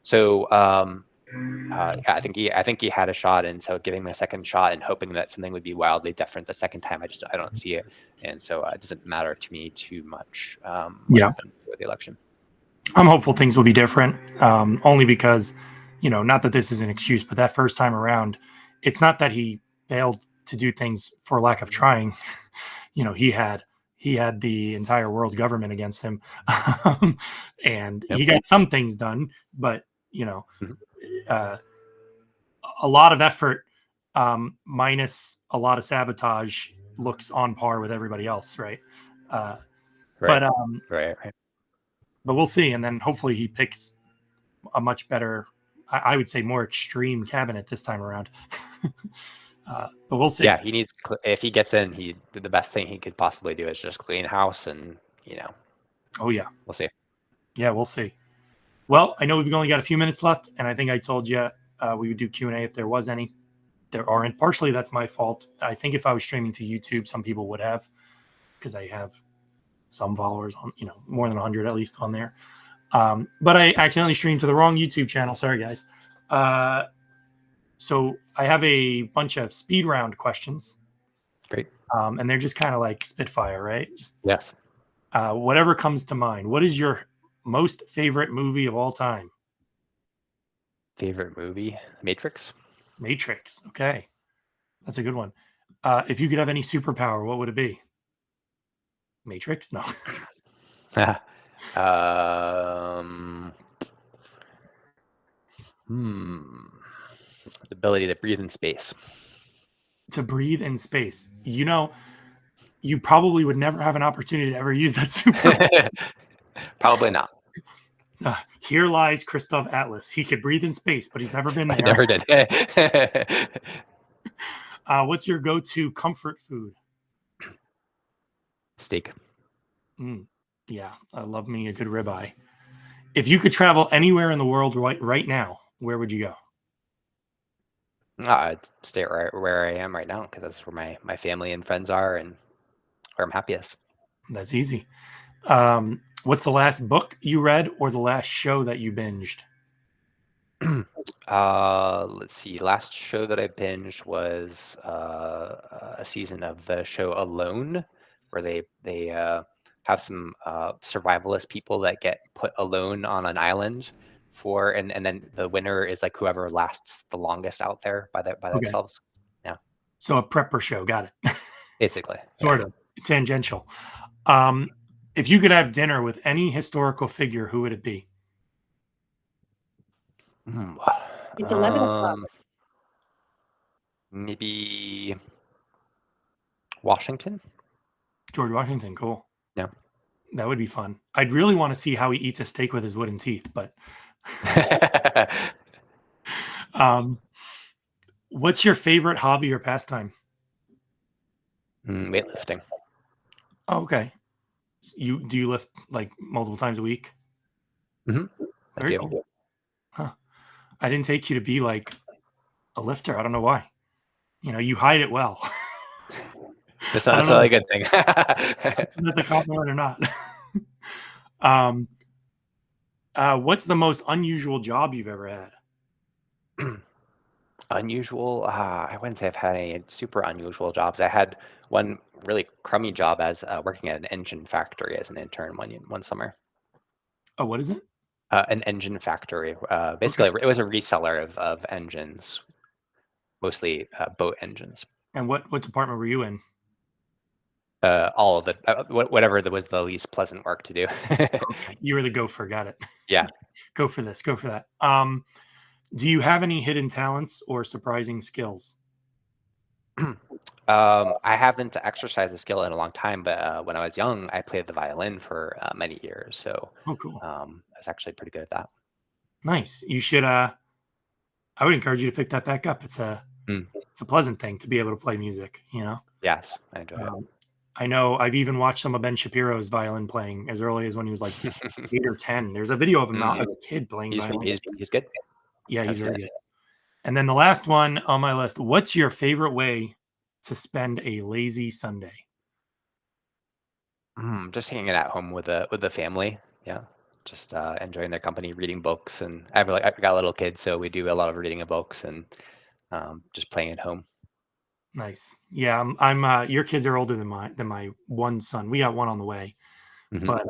So I think he had a shot, and so giving him a second shot and hoping that something would be wildly different the second time, I don't see it, and so it doesn't matter to me too much what happens with the election. I'm hopeful things will be different, only because, not that this is an excuse, but that first time around, it's not that he failed to do things for lack of trying. He had the entire world government against him, and he got some things done, but a lot of effort minus a lot of sabotage looks on par with everybody else, right? Right. But we'll see, and then hopefully he picks a much better, I would say, more extreme cabinet this time around. But we'll see. Yeah, if he gets in, the best thing he could possibly do is just clean house, and Oh yeah, we'll see. Yeah, we'll see. Well, I know we've only got a few minutes left, and I think I told you we would do Q&A if there was any. There aren't. Partially, that's my fault. I think if I was streaming to YouTube, some people would have, because I have some followers on, more than 100 at least on there. But I accidentally streamed to the wrong YouTube channel. Sorry, guys. So I have a bunch of speed round questions. Great. And they're just kind of like Spitfire, right? Yes. Whatever comes to mind. What is your most favorite movie of all time? Favorite movie? Matrix. Matrix. Okay. That's a good one. If you could have any superpower, what would it be? Matrix? No. The ability to breathe in space. To breathe in space. You probably would never have an opportunity to ever use that superpower. Probably not. Here lies Kristov Atlas. He could breathe in space, but he's never been there. I never did. What's your go-to comfort food? Steak. Yeah, I love me a good ribeye. If you could travel anywhere in the world right now, where would you go? I'd stay right where I am right now because that's where my family and friends are and where I'm happiest. That's easy. What's the last book you read or the last show that you binged? Let's see. Last show that I binged was a season of the show Alone, where they have some survivalist people that get put alone on an island and then the winner is like whoever lasts the longest out there by Okay. themselves. Yeah, So a prepper show. Got it. basically. Yeah. Sort of tangential. Um, if you could have dinner with any historical figure, who would it be? Hmm. It's 11 o'clock. Maybe Washington. George Washington. Cool. Yeah. That would be fun. I'd really want to see how he eats a steak with his wooden teeth, but what's your favorite hobby or pastime? Weightlifting. Oh, okay. Do you lift like multiple times a week? Mm-hmm. Very cool. Huh. I didn't take you to be like a lifter. I don't know why. You hide it well. That's not necessarily a good thing. That's a compliment or not. What's the most unusual job you've ever had? Unusual? I wouldn't say I've had any super unusual jobs. I had one really crummy job as working at an engine factory as an intern one summer. Oh, what is it? An engine factory. Basically, Okay. it was a reseller of engines, mostly boat engines. And what department were you in? All of it, whatever was the least pleasant work to do. Okay. You were the gopher. Got it. Yeah. Go for this. Go for that. Do you have any hidden talents or surprising skills? I haven't exercised the skill in a long time, but when I was young, I played the violin for many years. So Oh, cool. I was actually pretty good at that. Nice. You should. I would encourage you to pick that back up. It's a pleasant thing to be able to play music. Yes, I enjoy it. I know I've even watched some of Ben Shapiro's violin playing as early as when he was like 8 or 10. There's a video of him out as a kid playing violin. He's good. Yeah, he's very good. And then the last one on my list, what's your favorite way to spend a lazy Sunday? Just hanging at home with the family. Yeah, just enjoying their company, reading books, and I've got little kids, so we do a lot of reading of books and just playing at home. Nice. Yeah, I'm your kids are older than my one son. We got one on the way. Mm-hmm. But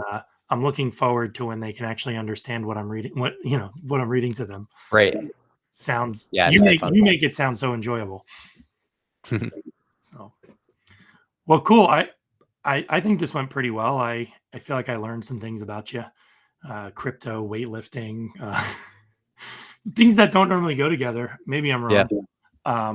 I'm looking forward to when they can actually understand what I'm reading, what I'm reading to them. Right. Sounds you make it sound so enjoyable. So, well, cool. I think this went pretty well. I feel like I learned some things about you, crypto, weightlifting, things that don't normally go together. Maybe I'm wrong. Yeah.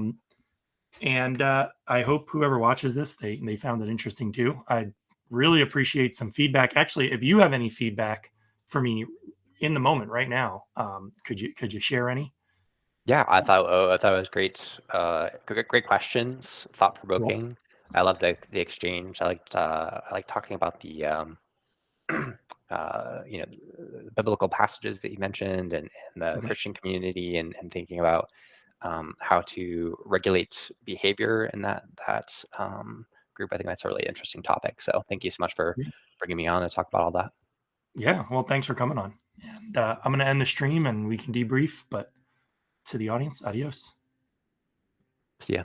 And I hope whoever watches this, they found it interesting too. I'd really appreciate some feedback. Actually, if you have any feedback for me in the moment right now, could you share any? Yeah, I thought it was great. Great questions, thought provoking. Cool. I love the exchange. I like talking about the biblical passages that you mentioned and the Christian community and thinking about how to regulate behavior in that group. I think that's a really interesting topic. So thank you so much for bringing me on to talk about all that. Yeah, well, thanks for coming on. And I'm going to end the stream and we can debrief. But to the audience, adios. See ya.